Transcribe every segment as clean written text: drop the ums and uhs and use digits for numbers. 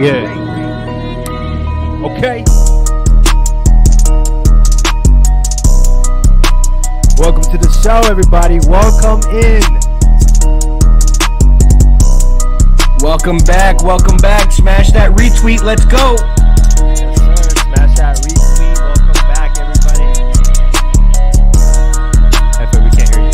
Yeah. Okay. Welcome to the show, everybody. Welcome in. Welcome back. Welcome back. Smash that retweet. Let's go. Yes, sir. Smash that retweet. Welcome back, everybody. Hefe, we can't hear you.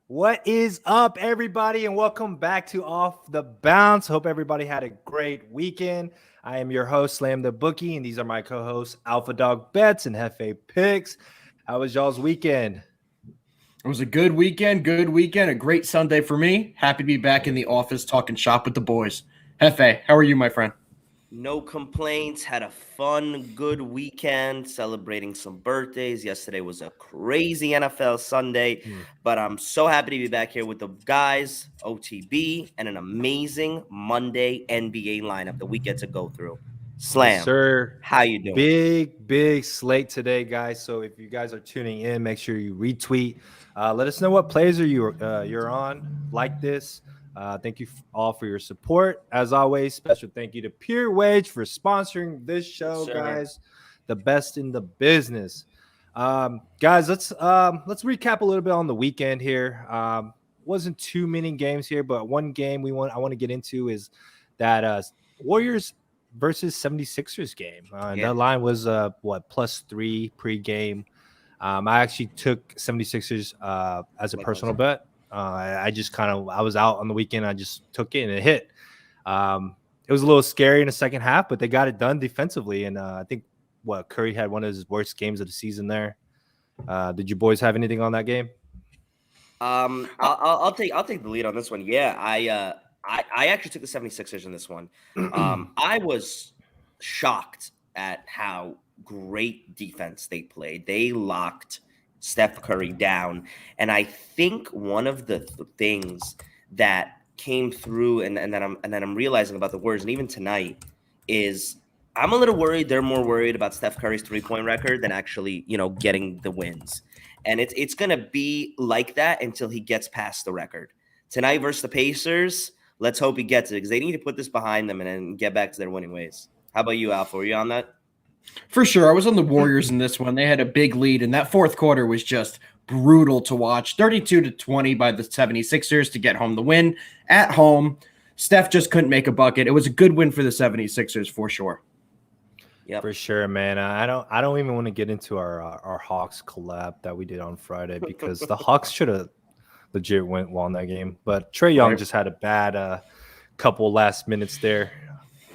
What is up, everybody, and welcome back to Off the Bounce. Hope everybody had a great weekend. I am your host, Slam the Bookie, and these are my co-hosts, Alpha Dog Bets and Hefe Picks. How was y'all's weekend? It was a good weekend, a great Sunday for me. Happy to be back in the office talking shop with the boys. Hefe, how are you, my friend? No complaints. Had a fun, good weekend celebrating some birthdays. Yesterday was a crazy NFL Sunday, but I'm so happy to be back here with the guys, OTB, and an amazing Monday NBA lineup that we get to go through. Slam, Yes, sir. How you doing? Big slate today, guys. So if you guys are tuning in, make sure you retweet. Let us know what plays you're on. Like this. Thank you all for your support. As always, special thank you to Pure Wage for sponsoring this show, guys. The best in the business. Guys, let's recap a little bit on the weekend here. Wasn't too many games here, but one game I want to get into is that Warriors versus 76ers game. That line was +3 pregame. I actually took 76ers as a personal bet. I just I was out on the weekend. I just took it and it hit. It was a little scary in the second half, but they got it done defensively. And I think Curry had one of his worst games of the season there. Did you boys have anything on that game? I'll take the lead on this one. Yeah, I actually took the 76ers in this one. I was shocked at how great defense they played. They locked Steph Curry down. And I think one of the things that came through and then I'm realizing about the Warriors, and even tonight, is I'm a little worried. They're more worried about Steph Curry's 3-point record than actually, getting the wins. And it's going to be like that until he gets past the record. Tonight versus the Pacers, let's hope he gets it, because they need to put this behind them and then get back to their winning ways. How about you, Alpha? Were you on that? For sure. I was on the Warriors in this one. They had a big lead, and that fourth quarter was just brutal to watch. 32-20 by the 76ers to get home the win. At home, Steph just couldn't make a bucket. It was a good win for the 76ers for sure. Yeah, for sure, man. I don't even want to get into our Hawks collab that we did on Friday, because the Hawks should have legit won that game. But Trae Young just had a bad couple last minutes there.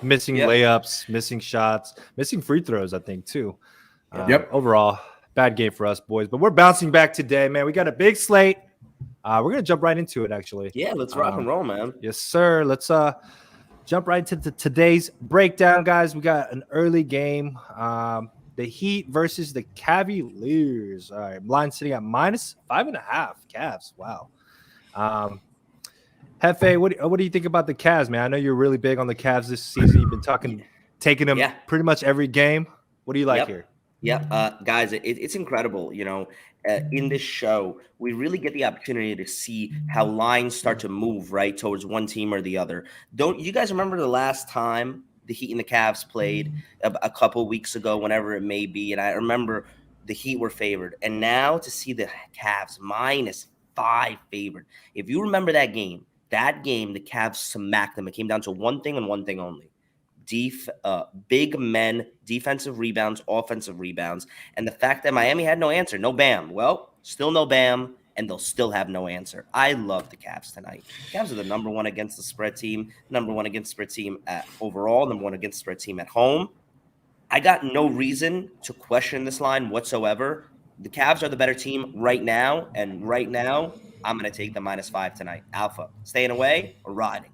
Missing layups, missing shots, missing free throws, I think, too. Overall, bad game for us, boys. But we're bouncing back today, man. We got a big slate. We're going to jump right into it, actually. Yeah, let's rock and roll, man. Yes, sir. Let's jump right into today's breakdown, guys. We got an early game. The Heat versus the Cavaliers. All right, line sitting at -5.5. Cavs. Wow. Hefe, what do you think about the Cavs, man? I know you're really big on the Cavs this season. You've been taking them pretty much every game. What do you like here? Yeah, guys, it's incredible. In this show, we really get the opportunity to see how lines start to move right towards one team or the other. Don't you guys remember the last time the Heat and the Cavs played a couple weeks ago, whenever it may be? And I remember the Heat were favored, and now to see the Cavs -5 favored. If you remember that game, the Cavs smacked them. It came down to one thing and one thing only. Big men, defensive rebounds, offensive rebounds. And the fact that Miami had no answer, no Bam. Well, still no Bam, and they'll still have no answer. I love the Cavs tonight. Cavs are the number one against the spread team, number one against the spread team overall, number one against the spread team at home. I got no reason to question this line whatsoever. The Cavs are the better team right now, and right now, I'm going to take the -5 tonight. Alpha, staying away or riding?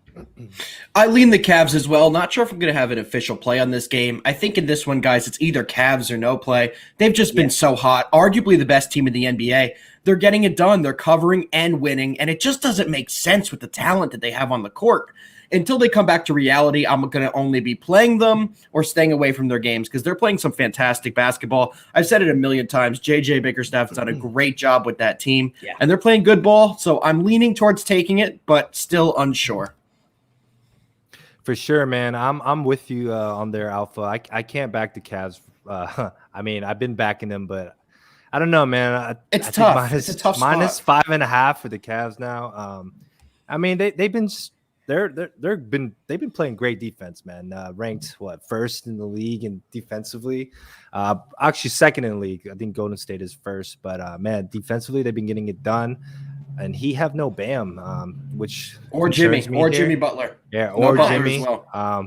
I lean the Cavs as well. Not sure if I'm going to have an official play on this game. I think in this one, guys, it's either Cavs or no play. They've just been so hot. Arguably the best team in the NBA. They're getting it done. They're covering and winning, and it just doesn't make sense with the talent that they have on the court. Until they come back to reality, I'm going to only be playing them or staying away from their games because they're playing some fantastic basketball. I've said it a million times. JJ Bickerstaff has done a great job with that team, and they're playing good ball, so I'm leaning towards taking it, but still unsure. For sure, man. I'm with you on their Alpha. I can't back the Cavs. I mean, I've been backing them, but I don't know, man. It's I tough. It's a tough minus spot. 5.5 for the Cavs now. I mean, they've been playing great defense, man. Ranked first in the league and defensively. Actually second in the league. I think Golden State is first, but man, defensively they've been getting it done. And he have no Bam, which or Jimmy Butler. Yeah, or no Jimmy. Well.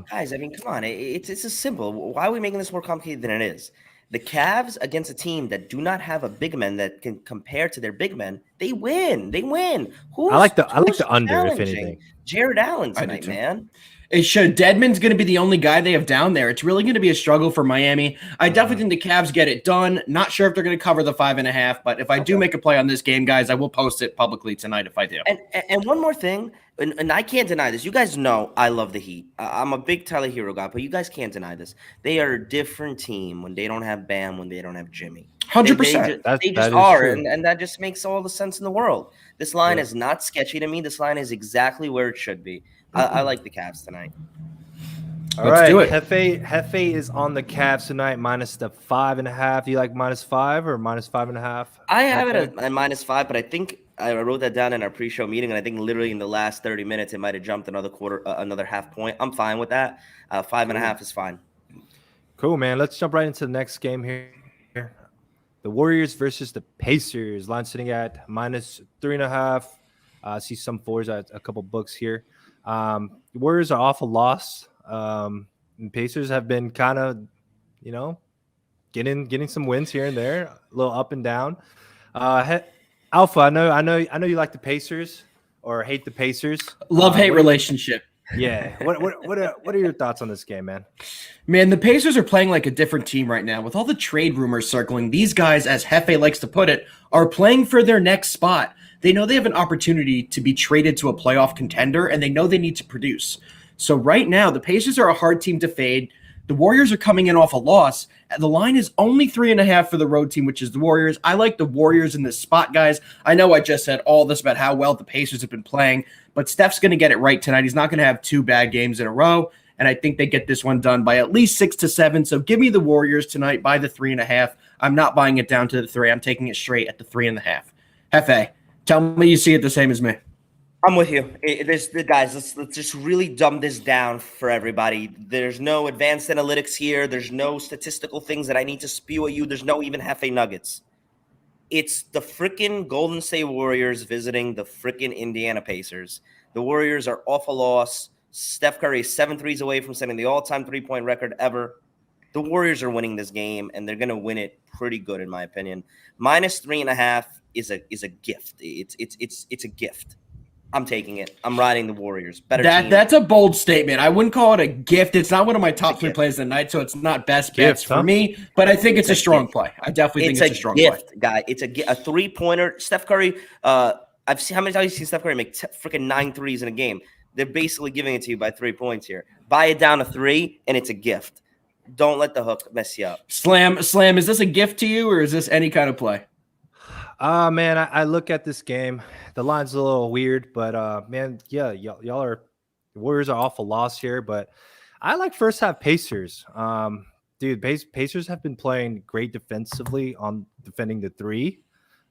Guys, I mean, come on. It's as simple. Why are we making this more complicated than it is? The Cavs against a team that do not have a big man that can compare to their big men, they win. They win. I like the under, if anything. Jared Allen tonight, man. It should. Dedmon's going to be the only guy they have down there. It's really going to be a struggle for Miami. I definitely think the Cavs get it done. Not sure if they're going to cover the 5.5, but if I do make a play on this game, guys, I will post it publicly tonight if I do. And one more thing, and I can't deny this. You guys know I love the Heat. I'm a big Tyler Hero guy, but you guys can't deny this. They are a different team when they don't have Bam, when they don't have Jimmy. 100%. They just are, and that just makes all the sense in the world. This line is not sketchy to me. This line is exactly where it should be. I like the Cavs tonight. Let's do it. Hefe is on the Cavs tonight, minus the 5.5. Do you like minus 5 or minus 5.5? I have it at minus 5, but I think I wrote that down in our pre-show meeting, and I think literally in the last 30 minutes it might have jumped another half point. I'm fine with that. 5.5 is fine. Cool, man. Let's jump right into the next game here. The Warriors versus the Pacers. Line sitting at minus 3.5. I see some fours at a couple books here. The Warriors are off a loss. And Pacers have been kind of, getting some wins here and there, a little up and down. Alpha, I know you like the Pacers or hate the Pacers. Love-hate relationship. Yeah. What are your thoughts on this game, man? Man, the Pacers are playing like a different team right now. With all the trade rumors circling, these guys, as Hefe likes to put it, are playing for their next spot. They know they have an opportunity to be traded to a playoff contender, and they know they need to produce. So right now, the Pacers are a hard team to fade. The Warriors are coming in off a loss. The line is only 3.5 for the road team, which is the Warriors. I like the Warriors in this spot, guys. I know I just said all this about how well the Pacers have been playing, but Steph's going to get it right tonight. He's not going to have 2 bad games in a row, and I think they get this one done by at least 6 to 7. So give me the Warriors tonight by the 3.5. I'm not buying it down to the 3. I'm taking it straight at the 3.5. Hefe, tell me you see it the same as me. I'm with you. Guys, let's just really dumb this down for everybody. There's no advanced analytics here. There's no statistical things that I need to spew at you. There's no even Hefe nuggets. It's the freaking Golden State Warriors visiting the freaking Indiana Pacers. The Warriors are off a loss. Steph Curry is 7 threes away from setting the all-time three-point record ever. The Warriors are winning this game, and they're going to win it pretty good, in my opinion. Minus 3.5 is a gift. It's a gift. I'm taking it. I'm riding the Warriors. Better team. That's a bold statement. I wouldn't call it a gift. It's not one of my top 3 plays of the night, so it's not best bets for me. But I think it's a strong play. I definitely think it's a strong play. Guy. It's a three-pointer. Steph Curry. I've seen how many times you've seen Steph Curry make freaking 9 threes in a game. They're basically giving it to you by 3 points here. Buy it down to 3, and it's a gift. Don't let the hook mess you up. Slam. Is this a gift to you, or is this any kind of play? Man, I look at this game. The line's a little weird, but man, yeah, y'all are the Warriors are off a loss here, but I like first half Pacers. Dude, Pacers have been playing great defensively on defending the 3.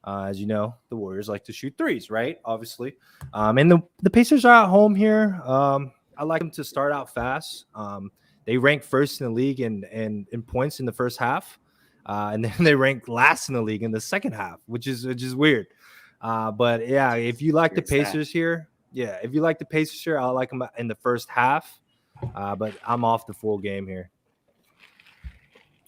As you know, the Warriors like to shoot 3s, right? Obviously. And the Pacers are at home here. I like them to start out fast. They rank first in the league in points in the first half. And then they rank last in the league in the second half, which is weird. But yeah, if you like the Pacers here, I like them in the first half. But I'm off the full game here.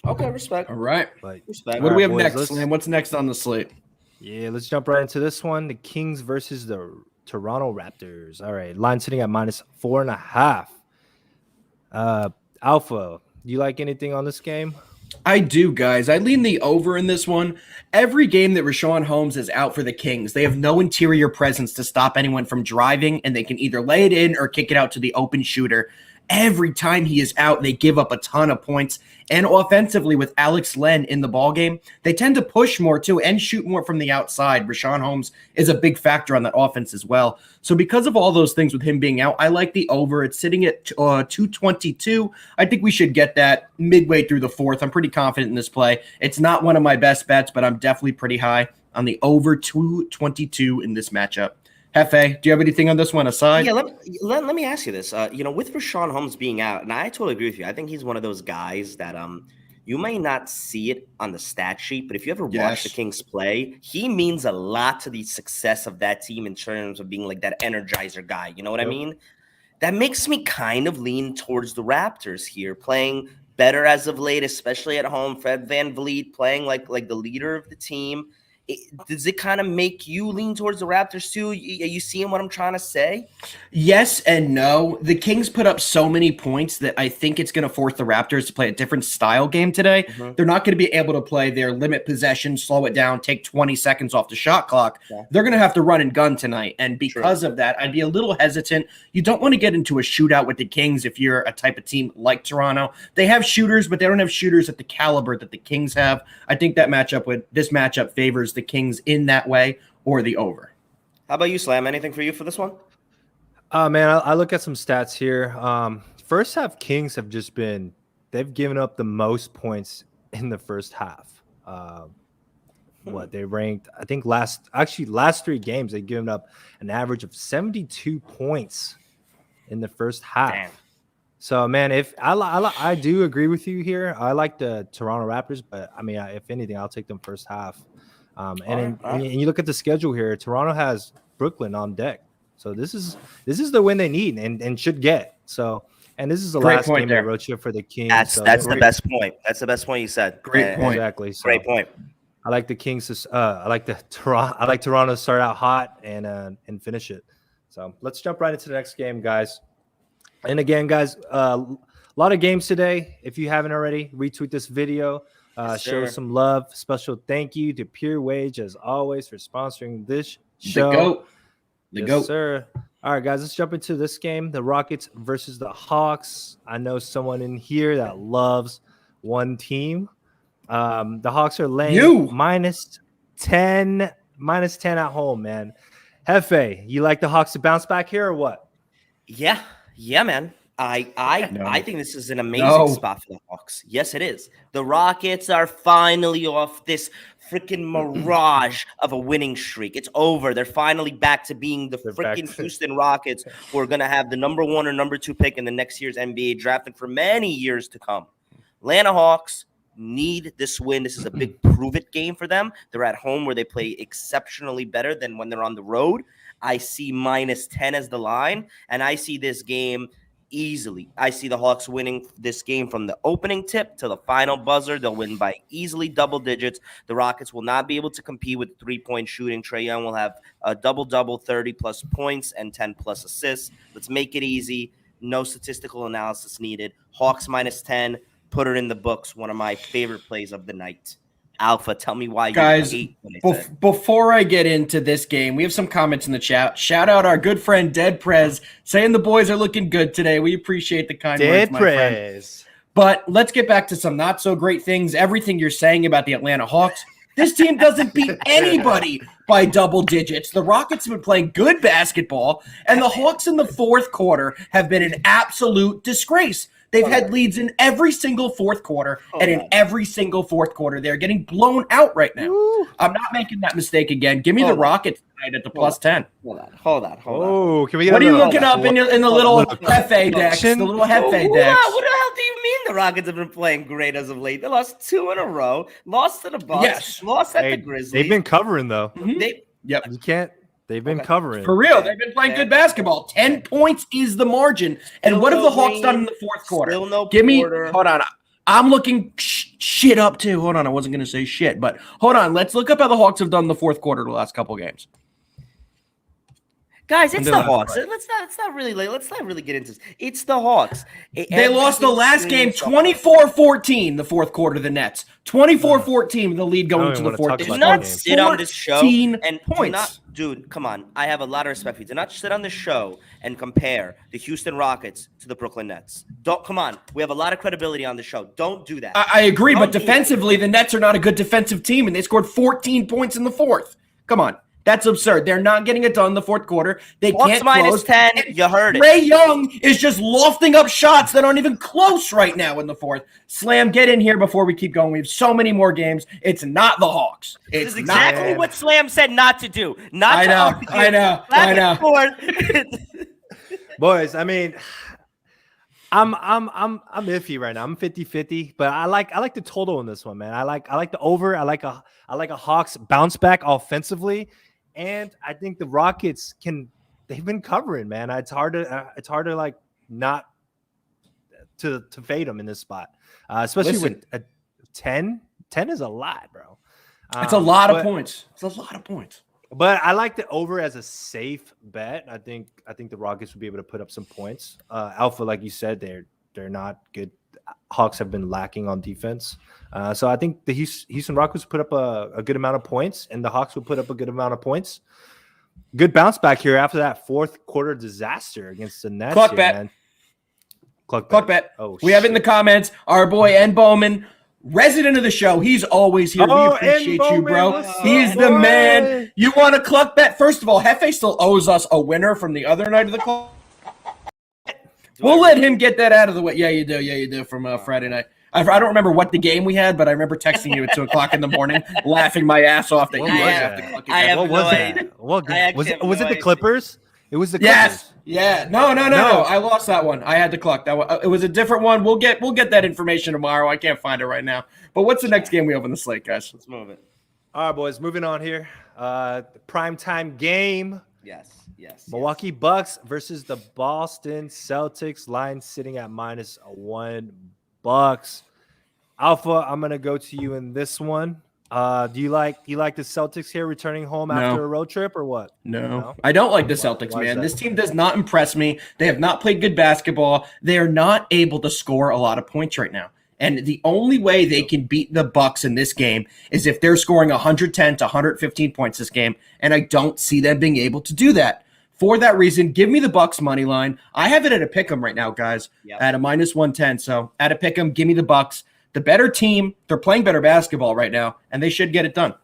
Okay, respect. All right. Respect. What do we have next, Slam? What's next on the slate? Yeah, let's jump right into this one. The Kings versus the Toronto Raptors. All right, line sitting at -4.5. Alpha, you like anything on this game? I do, guys. I lean the over in this one. Every game that Rashawn Holmes is out for the Kings, they have no interior presence to stop anyone from driving, and they can either lay it in or kick it out to the open shooter. Every time he is out, they give up a ton of points. And offensively, with Alex Len in the ballgame, they tend to push more too and shoot more from the outside. Rashawn Holmes is a big factor on that offense as well. So because of all those things with him being out, I like the over. It's sitting at 222. I think we should get that midway through the fourth. I'm pretty confident in this play. It's not one of my best bets, but I'm definitely pretty high on the over 222 in this matchup. Hefe, do you have anything on this one aside? Yeah, let me ask you this. With Rashawn Holmes being out, and I totally agree with you. I think he's one of those guys that you may not see it on the stat sheet, but if you ever watch the Kings play, he means a lot to the success of that team in terms of being like that energizer guy. You know what I mean? That makes me kind of lean towards the Raptors here, playing better as of late, especially at home. Fred VanVleet playing like the leader of the team. Does it kind of make you lean towards the Raptors too? Are you seeing what I'm trying to say? Yes and no. The Kings put up so many points that I think it's going to force the Raptors to play a different style game today. Mm-hmm. They're not going to be able to play their limit possession, slow it down, take 20 seconds off the shot clock. Yeah. They're going to have to run and gun tonight. And because of that, I'd be a little hesitant. You don't want to get into a shootout with the Kings if you're a type of team like Toronto. They have shooters, but they don't have shooters at the caliber that the Kings have. I think this matchup favors the Kings in that way, or the over. How about you, Slam? Anything for you for this one? Man, I look at some stats here. First half Kings have just they've given up the most points in the first half. They ranked, I think last 3 games, they've given up an average of 72 points in the first half. Damn. So, man, if I do agree with you here. I like the Toronto Raptors, but I mean, if anything, I'll take them first half. And you look at the schedule here. Toronto has Brooklyn on deck, so this is the win they need and should get. So, and this is the last game of road trip for the Kings. That's the best point. That's the best point you said. Great point. Exactly. So, great point. I like the Kings. I like Toronto to start out hot and finish it. So let's jump right into the next game, guys. And again, guys, a lot of games today. If you haven't already, retweet this video. Show some love. Special thank you to Pure Wage, as always, for sponsoring this show. The GOAT. Sir. All right, guys, let's jump into this game. The Rockets versus the Hawks. I know someone in here that loves one team. The Hawks are laying -10 at home, man. Hefe, you like the Hawks to bounce back here or what? Yeah, man. I think this is an amazing spot for the Hawks. Yes, it is. The Rockets are finally off this freaking mirage of a winning streak. It's over. They're finally back to being the freaking Houston Rockets, who are going to have the number 1 or number 2 pick in the next year's NBA draft and for many years to come. Atlanta Hawks need this win. This is a big prove-it game for them. They're at home where they play exceptionally better than when they're on the road. I see -10 as the line, and I see this game easily. I see the Hawks winning this game from the opening tip to the final buzzer. They'll win by easily double digits. The Rockets will not be able to compete with 3-point shooting. Trae Young will have a double-double, 30-plus points and 10-plus assists. Let's make it easy. No statistical analysis needed. Hawks -10. Put it in the books. One of my favorite plays of the night. Alpha, tell me why you hate what I said. Before I get into this game, we have some comments in the chat. Shout out our good friend Dead Prez, saying the boys are looking good today. We appreciate the kind words, my friend. But let's get back to some not so great things. Everything you're saying about the Atlanta Hawks, this team doesn't beat anybody by double digits. The Rockets have been playing good basketball, and the Hawks in the fourth quarter have been an absolute disgrace. They've had leads in every single fourth quarter, and in every single fourth quarter, they're getting blown out right now. I'm not making that mistake again. Give me the Rockets tonight at the +10. Hold on. Oh, can we get what are you looking up in the little Hefe decks? The little Hefe decks. What the hell do you mean the Rockets have been playing great as of late? They lost 2 in a row, lost to the Bucks, lost at the Grizzlies. They've been covering, though. Yep. You can't. They've been covering. For real, they've been playing good basketball. 10 points is the margin. And what have the Hawks done in the fourth quarter? Give me, hold on. I'm looking shit up too. Hold on, I wasn't going to say shit, but hold on. Let's look up how the Hawks have done in the fourth quarter the last couple games. Guys, it's Until the that's Hawks. right. Let's not really get into this. It's the Hawks. They lost the last game 24-14, the fourth quarter, the Nets. 24-14, the lead going to the fourth. Do about not that game. sit on this show 14 and points. dude, come on. I have a lot of respect for you. Do not sit on this show and compare the Houston Rockets to the Brooklyn Nets. Come on. We have a lot of credibility on the show. Don't do that. I agree, but defensively, the Nets are not a good defensive team, and they scored 14 points in the fourth. Come on. That's absurd. They're not getting it done in the fourth quarter. They can't minus close. 10. You heard it. Trae Young is just lofting up shots that aren't even close right now in the fourth. Slam, get in here before we keep going. We have so many more games. It's not the Hawks. This is exactly what Slam said not to do. I know. Boys, I mean, I'm iffy right now. I'm 50-50, but I like the total in this one, man. I like the over. I like a Hawks bounce back offensively. And I think the Rockets they've been covering, man. It's hard to like not to fade them in this spot, especially with a 10. 10 is a lot, bro. It's a lot of points. It's a lot of points. But I like the over as a safe bet. I think the Rockets will be able to put up some points. Alpha, like you said, they're not good. Hawks have been lacking on defense. So I think the Houston Rockets put up a good amount of points, and the Hawks will put up a good amount of points. Good bounce back here after that fourth quarter disaster against the Nets. Cluck bet. Man. Cluck bet. Oh, we have it in the comments. Our boy N Bowman, resident of the show. He's always here. We appreciate you, bro. He's the man. You want a cluck bet? First of all, Hefe still owes us a winner from the other night of the call. We'll let him get that out of the way. Yeah, you do from Friday night. I don't remember what the game we had, but I remember texting you at 2 o'clock in the morning, laughing my ass off. That What you was guys that? have to cluck I again. have What was no that? idea. What was it? no The idea. Clippers? It was the Clippers. Yes. Yeah. No. I lost that one. I had to cluck that one. It was a different one. We'll get that information tomorrow. I can't find it right now. But what's the next game we have on the slate, guys? Let's move it. All right, boys. Moving on here. The primetime game. Yes. Milwaukee Bucks versus the Boston Celtics. Line sitting at -1 Bucks. Alpha, I'm gonna go to you in this one. Do you like the Celtics here returning home after a road trip or what? No, I don't like the Celtics, Why is man. that? This team does not impress me. They have not played good basketball. They are not able to score a lot of points right now. And the only way they can beat the Bucks in this game is if they're scoring 110 to 115 points this game, and I don't see them being able to do that. For that reason, give me the Bucks money line. I have it at a pick'em right now, guys, at a -110. So at a pick'em, give me the Bucks. The better team, they're playing better basketball right now, and they should get it done.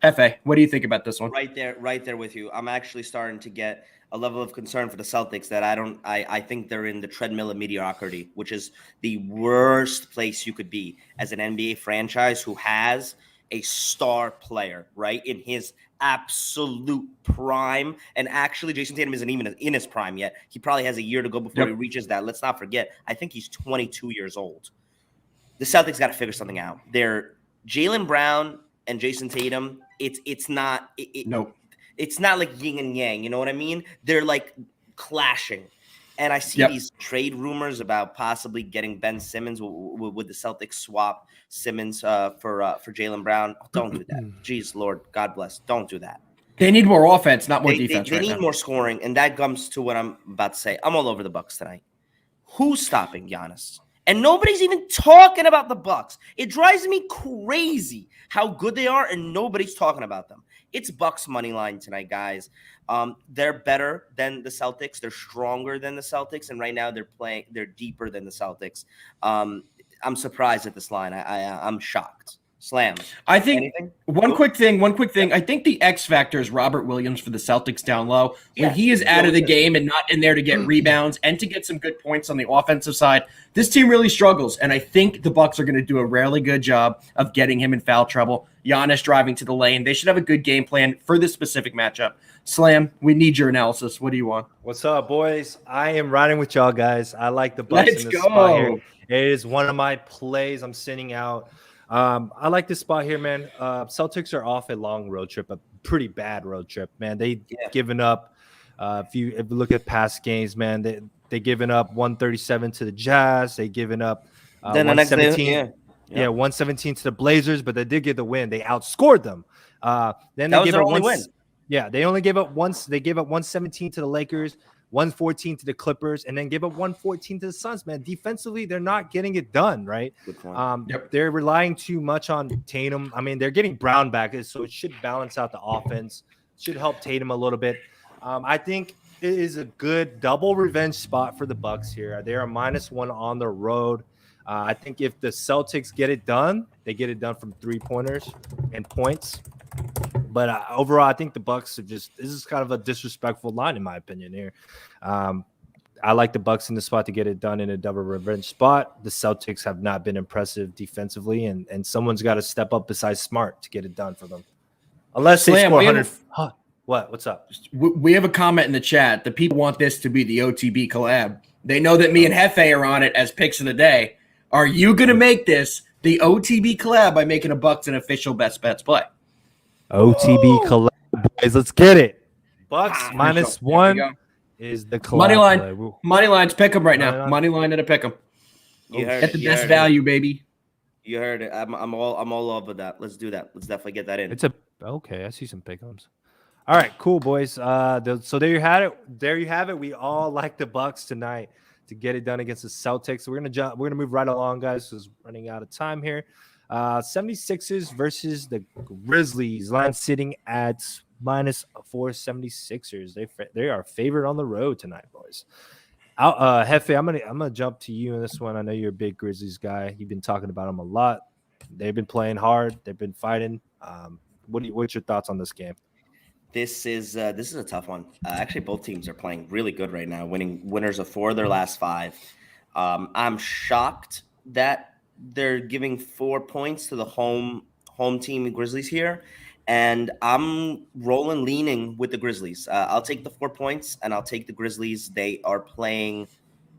Hefe, what do you think about this one? Right there with you. I'm actually starting to get a level of concern for the Celtics that I think they're in the treadmill of mediocrity, which is the worst place you could be as an NBA franchise who has a star player, right, in his absolute prime. And actually, Jason Tatum isn't even in his prime yet. He probably has a year to go before he reaches that. Let's not forget, I think he's 22 years old. The Celtics got to figure something out. They're Jaylen Brown and Jason Tatum. It's not like yin and yang. You know what I mean? They're like clashing. And I see these trade rumors about possibly getting Ben Simmons. Would the Celtics swap Simmons for Jaylen Brown? Don't do that. Jeez, Lord, God bless. Don't do that. They need more offense, not more defense. They need more scoring, and that comes to what I'm about to say. I'm all over the Bucks tonight. Who's stopping Giannis? And nobody's even talking about the Bucks. It drives me crazy how good they are, and nobody's talking about them. It's Bucks money line tonight, guys. They're better than the Celtics. They're stronger than the Celtics, and right now they're deeper than the Celtics. I'm surprised at this line. I'm shocked. Slam. I think one quick thing. I think the X factor is Robert Williams for the Celtics down low. When he is out of the game and not in there to get rebounds and to get some good points on the offensive side, this team really struggles. And I think the Bucks are going to do a really good job of getting him in foul trouble. Giannis driving to the lane. They should have a good game plan for this specific matchup. Slam, we need your analysis. What do you want? What's up, boys? I am riding with y'all guys. I like the Bucks in this spot here. It is one of my plays I'm sending out. I like this spot here, man. Celtics are off a long road trip, a pretty bad road trip, man. They given up. If you look at past games, man, they given up 137 to the Jazz. They given up 117. 117 to the Blazers, but they did get the win. They outscored them. Then that they was gave their up only win. Yeah, they only gave up once. They gave up 117 to the Lakers, 114 to the Clippers, and then gave up 114 to the Suns. Man, defensively, they're not getting it done, right? Good point. They're relying too much on Tatum. I mean, they're getting Brown back, so it should balance out the offense. Should help Tatum a little bit. I think it is a good double revenge spot for the Bucks here. They are -1 on the road. I think if the Celtics get it done, they get it done from 3-pointers and points. But overall, I think the Bucks are this is kind of a disrespectful line, in my opinion here. I like the Bucks in the spot to get it done in a double revenge spot. The Celtics have not been impressive defensively, and someone's got to step up besides Smart to get it done for them. Unless they score 100. What? What's up? We have a comment in the chat. The people want this to be the OTB collab. They know that me and Hefe are on it as picks of the day. Are you going to make this the OTB collab by making a Bucks an official best bets play? OTB collab, boys. Let's get it. Bucks -1 is the collab. Money lines, pick them right now. Money line and a pick them. Get the best value, baby. You heard it. I'm all over that. Let's do that. Let's definitely get that in. Okay. I see some pick'ems. All right, cool, boys. So there you have it. There you have it. We all like the Bucks tonight to get it done against the Celtics. So we're gonna move right along, guys. Because running out of time here. 76ers versus the Grizzlies. Line sitting at -4. 76ers. They are favored on the road tonight, boys. Hefe, I'm gonna jump to you in this one. I know you're a big Grizzlies guy. You've been talking about them a lot. They've been playing hard. They've been fighting. What's your thoughts on this game? This is a tough one. Actually, both teams are playing really good right now, winners of 4 of their last 5. I'm shocked that they're giving 4 points to the home team Grizzlies here, and I'm leaning with the Grizzlies. I'll take the 4 points, and I'll take the Grizzlies. They are playing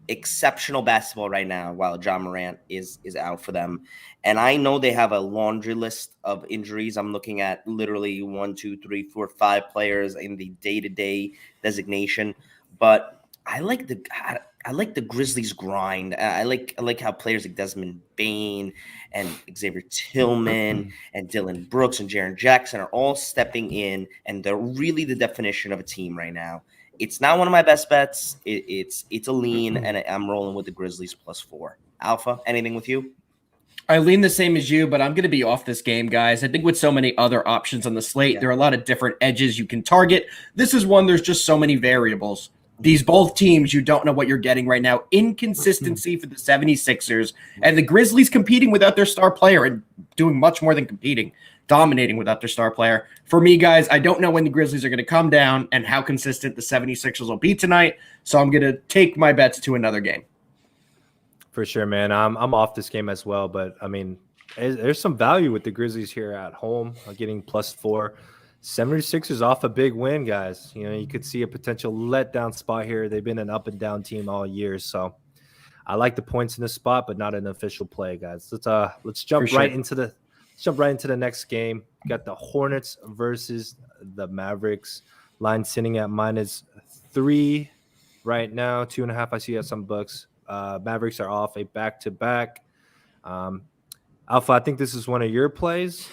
exceptional basketball right now while John Morant is out for them. And I know they have a laundry list of injuries. I'm looking at literally 1, 2, 3, 4, 5 players in the day-to-day designation. But I like the Grizzlies grind. I like how players like Desmond Bane and Xavier Tillman and Dylan Brooks and Jaren Jackson are all stepping in, and they're really the definition of a team right now. It's not one of my best bets. It's a lean, and I'm rolling with the Grizzlies +4. Alpha, anything with you? I lean the same as you, but I'm going to be off this game, guys. I think with so many other options on the slate, there are a lot of different edges you can target. This is one, there's just so many variables. These both teams, you don't know what you're getting right now. Inconsistency for the 76ers, and the Grizzlies competing without their star player and doing much more than competing, dominating without their star player. For me, guys, I don't know when the Grizzlies are going to come down and how consistent the 76ers will be tonight, so I'm going to take my bets to another game. For sure, man. I'm off this game as well, but I mean, there's some value with the Grizzlies here at home, getting +4. 76ers off a big win, guys. You know, you could see a potential letdown spot here. They've been an up and down team all year, so I like the points in this spot, but not an official play, guys. Let's jump right into the next game. We got the Hornets versus the Mavericks. Line sitting at -3 right now, 2.5. I see at some books. Mavericks are off a back-to-back. Alpha, I think this is one of your plays.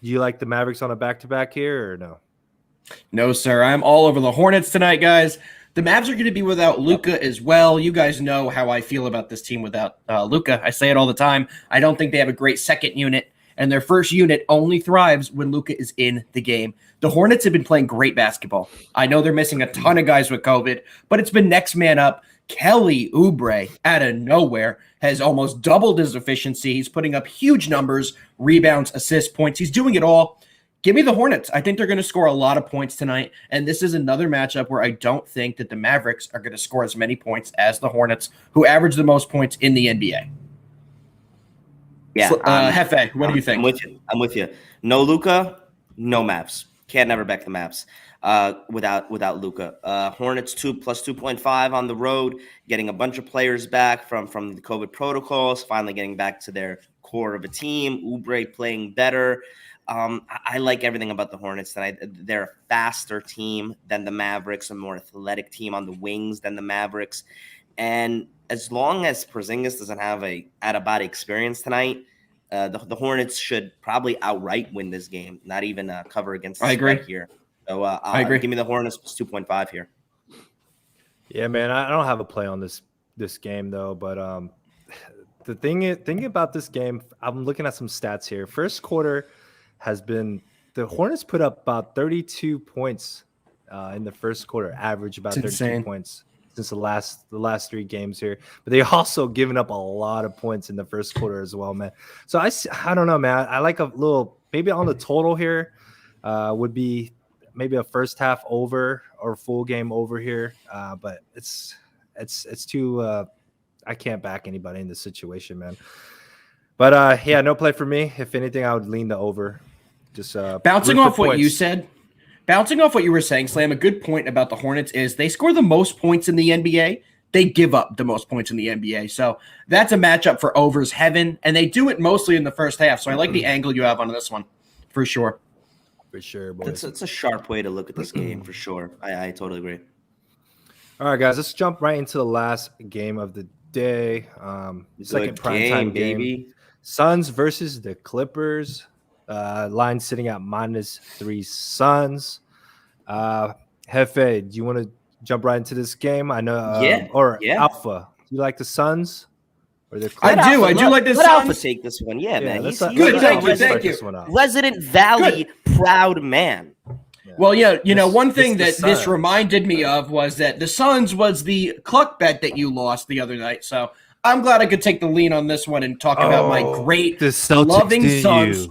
Do you like the Mavericks on a back-to-back here or no? No, sir. I'm all over the Hornets tonight, guys. The Mavs are going to be without Luka as well. You guys know how I feel about this team without Luka. I say it all the time. I don't think they have a great second unit, and their first unit only thrives when Luka is in the game. The Hornets have been playing great basketball. I know they're missing a ton of guys with COVID, but it's been next man up. Kelly Oubre, out of nowhere, has almost doubled his efficiency. He's putting up huge numbers, rebounds, assists, points. He's doing it all. Give me the Hornets. I think they're going to score a lot of points tonight, and this is another matchup where I don't think that the Mavericks are going to score as many points as the Hornets, who average the most points in the NBA. Yeah. Hefe, what do you think? I'm with you. No Luka, no Mavs. Can't never back the Mavs without Luka. Hornets +2.5 on the road, getting a bunch of players back from the COVID protocols, finally getting back to their core of a team. Oubre playing better. I like everything about the Hornets tonight. They're a faster team than the Mavericks, a more athletic team on the wings than the Mavericks. And as long as Porzingis doesn't have a out-of-body experience tonight, the Hornets should probably outright win this game, not even cover against the spread here. So I agree. Give me the Hornets plus 2.5 here. Yeah, man, I don't have a play on this game though, but the thinking about this game, I'm looking at some stats here. First quarter has been the Hornets put up about 32 points in the first quarter, average about 32 points since the last 3 games here. But they also given up a lot of points in the first quarter as well, man. So I don't know, man. I like a little maybe on the total here would be maybe a first half over or full game over here. But it's too I can't back anybody in this situation, man. But yeah, no play for me. If anything, I would lean the over. Just bouncing off what you said. Bouncing off what you were saying, Slam, a good point about the Hornets is they score the most points in the NBA. They give up the most points in the NBA. So that's a matchup for overs heaven, and they do it mostly in the first half. So I like the angle you have on this one for sure. For sure, boys. It's a sharp way to look at this game for sure. I totally agree. All right, guys, let's jump right into the last game of the day. Second primetime game, baby. Suns versus the Clippers. Line sitting at -3 Suns. Hefe, do you want to jump right into this game? I know, Alpha. Do you like the Suns or the Clippers? I do like the Suns. Let Alpha take this one. Yeah, man. He's good. Thank you. Resident Valley proud man. Yeah. Well, yeah, one thing that this reminded me of was that the Suns was the cluck bet that you lost the other night. So I'm glad I could take the lean on this one and talk about my great loving Suns.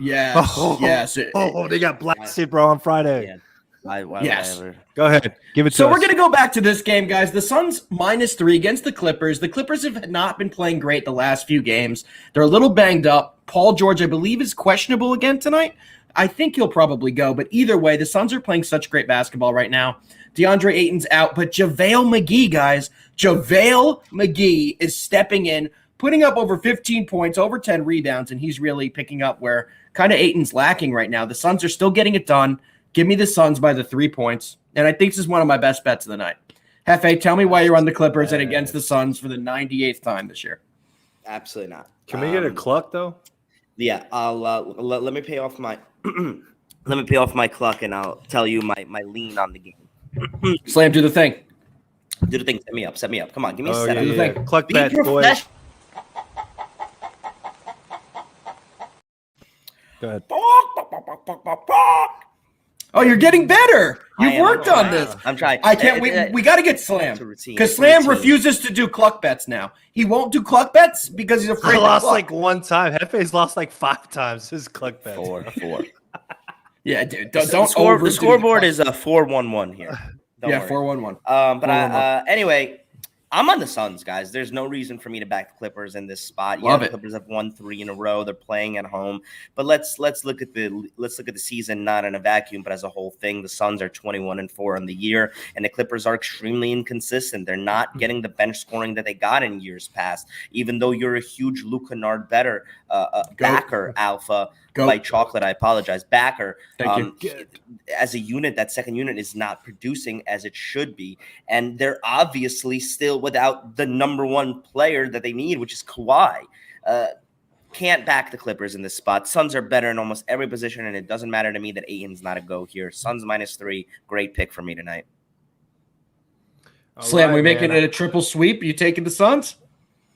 Yes, yes. They got blasted, bro, on Friday. Yeah. Yes. Go ahead. Give it to us. So we're going to go back to this game, guys. The Suns -3 against the Clippers. The Clippers have not been playing great the last few games. They're a little banged up. Paul George, I believe, is questionable again tonight. I think he'll probably go. But either way, the Suns are playing such great basketball right now. DeAndre Ayton's out. But JaVale McGee, guys. JaVale McGee is stepping in, putting up over 15 points, over 10 rebounds, and he's really picking up where kind of Ayton's lacking right now. The Suns are still getting it done. Give me the Suns by the 3 points. And I think this is one of my best bets of the night. Hefe, tell me why you're on the Clippers and against the Suns for the 98th time this year. Absolutely not. Can we get a cluck, though? Yeah, I'll let me pay off my let me pay off my cluck, and I'll tell you my lean on the game. Slam, do the thing. Do the thing. Set me up. Come on, give me a setup. Do the thing. Cluck bet, boys. Go ahead. Oh, you're getting better. You've worked on this. I'm trying. I can't wait. We got to get Slam because Slam refuses to do cluck bets now. He won't do cluck bets because he's afraid. I lost like 1 time. Hefe's lost like 5 times his cluck bets. 4. Yeah, dude. The scoreboard is 4-1-1 here. Yeah, 4-1-1. Anyway, I'm on the Suns, guys. There's no reason for me to back the Clippers in this spot. The Clippers have won 3 in a row. They're playing at home. But let's look at the season not in a vacuum, but as a whole thing. The Suns are 21-4 on the year, and the Clippers are extremely inconsistent. They're not getting the bench scoring that they got in years past. Even though you're a huge Luke Kennard backer, Alpha. By chocolate, I apologize. Backer. Thank you. As a unit, that second unit is not producing as it should be. And they're obviously still without the number one player that they need, which is Kawhi. Can't back the Clippers in this spot. Suns are better in almost every position, and it doesn't matter to me that Ayton's not a go here. Suns -3. Great pick for me tonight. Slam, we making it a triple sweep? You taking the Suns?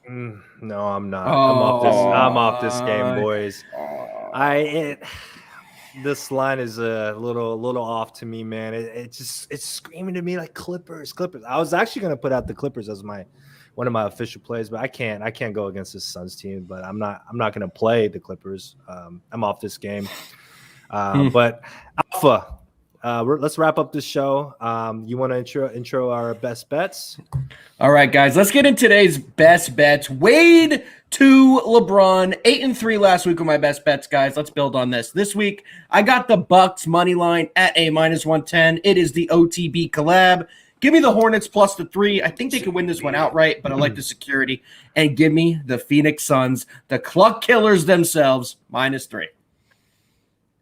No, I'm not. I'm off this game, boys. This line is a little off to me, man. It's screaming to me like Clippers. I was actually gonna put out the Clippers as one of my official plays, but I can't go against this Suns team. But I'm not gonna play the Clippers. I'm off this game. But Alpha, let's wrap up this show. You want to intro our best bets? All right, guys, let's get in today's best bets. Wade to LeBron, 8-3 last week with my best bets, guys. Let's build on this. This week, I got the Bucks money line at a -110. It is the OTB collab. Give me the Hornets plus the 3. I think they can win this one outright, but I like the security. And give me the Phoenix Suns, the Cluck Killers themselves, -3.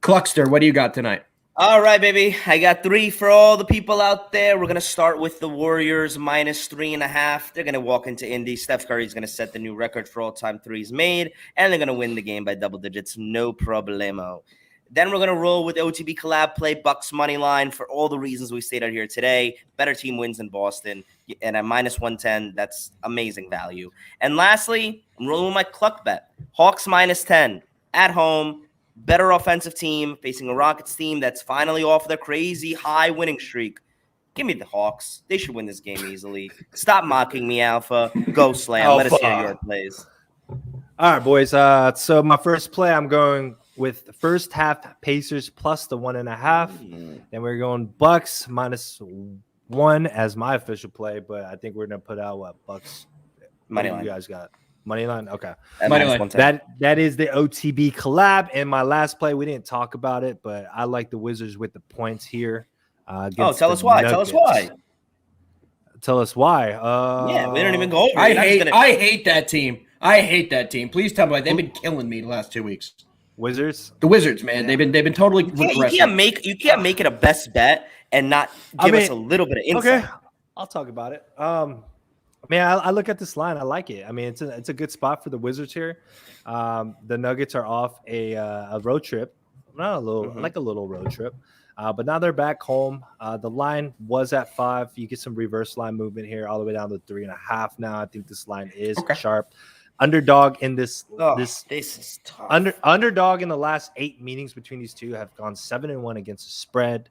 Cluckster, what do you got tonight? All right, baby. I got 3 for all the people out there. We're going to start with the Warriors -3.5. They're going to walk into Indy. Steph Curry is going to set the new record for all-time threes made, and they're going to win the game by double digits. No problemo. Then we're going to roll with OTB collab play, Bucks money line for all the reasons we stated here today. Better team wins in Boston. And at minus 110, that's amazing value. And lastly, I'm rolling with my Cluck bet. Hawks minus 10 at home. Better offensive team facing a Rockets team that's finally off their crazy high winning streak. Give me the Hawks. They should win this game easily. Stop mocking me, Alpha. Go Slam. Alpha. Let us hear your plays. All right, boys. So my first play, I'm going with the first half Pacers plus the 1.5. Then we're going Bucks minus 1 as my official play, but I think we're gonna put out what Bucks Money line. You guys got money line. Okay, Money line. that is the OTB collab. And my last play, we didn't talk about it, but I like the Wizards with the points here. Tell us why. Tell us why. Tell us why. Yeah, we don't even go over. I hate that team. I hate that team. Please tell me why. They've been killing me the last 2 weeks. Wizards. The Wizards, man. Yeah. They've been totally regressive. You can't make it a best bet and not give us a little bit of insight. Okay, I'll talk about it. Man, I look at this line. I like it. I mean, it's a good spot for the Wizards here. The Nuggets are off a road trip, not a little like a little road trip, but now they're back home. The line was at 5. You get some reverse line movement here, all the way down to 3.5. Now I think this line is sharp. Underdog in this is tough. Underdog in the last 8 meetings between these two have gone 7-1 against the spread,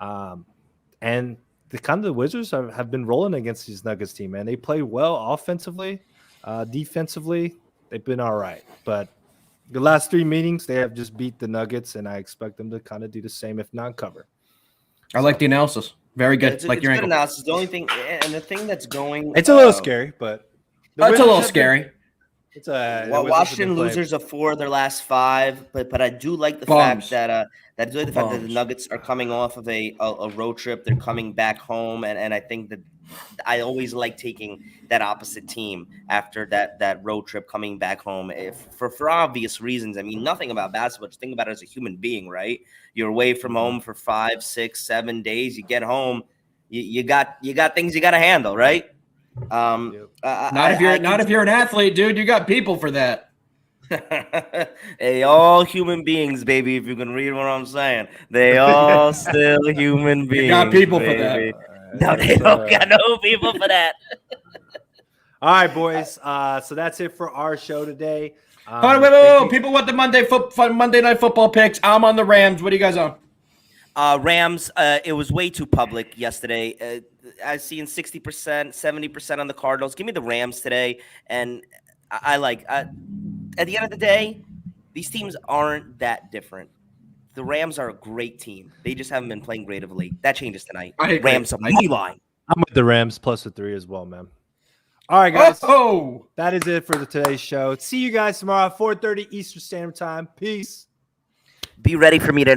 and the Wizards have been rolling against these Nuggets team, man. They play well offensively, defensively. They've been all right, but the last 3 meetings they have just beat the Nuggets, and I expect them to kind of do the same, if not cover. I like the analysis. Very good. It's like your your good angle. analysis. The only thing, and the thing that's going, It's a little scary, but It's a little scary. It's a Washington losers of 4 of their last 5, but I do like the fact that the Nuggets are coming off of a road trip. They're coming back home, and I think that I always like taking that opposite team after that road trip coming back home. For obvious reasons. I mean, nothing about basketball. Just think about it as a human being, right? You're away from home for 5, 6, 7 days. You get home, you got things you got to handle, right? Not if you're an athlete, dude. You got people for that. They all human beings, baby. If you can read what I'm saying, they all still human beings. You got people baby. for that. No, they don't got no people for that. All right, boys. So that's it for our show today. Wait. People want the Monday Night Football picks. I'm on the Rams. What are you guys on? Rams, it was way too public yesterday. I've seen 60%, 70% on the Cardinals. Give me the Rams today. And at the end of the day, these teams aren't that different. The Rams are a great team. They just haven't been playing great of late. That changes tonight. Rams are money line. I'm with the Rams plus the 3 as well, man. All right, guys. That is it for today's show. See you guys tomorrow, 4:30 Eastern Standard Time. Peace. Be ready for me to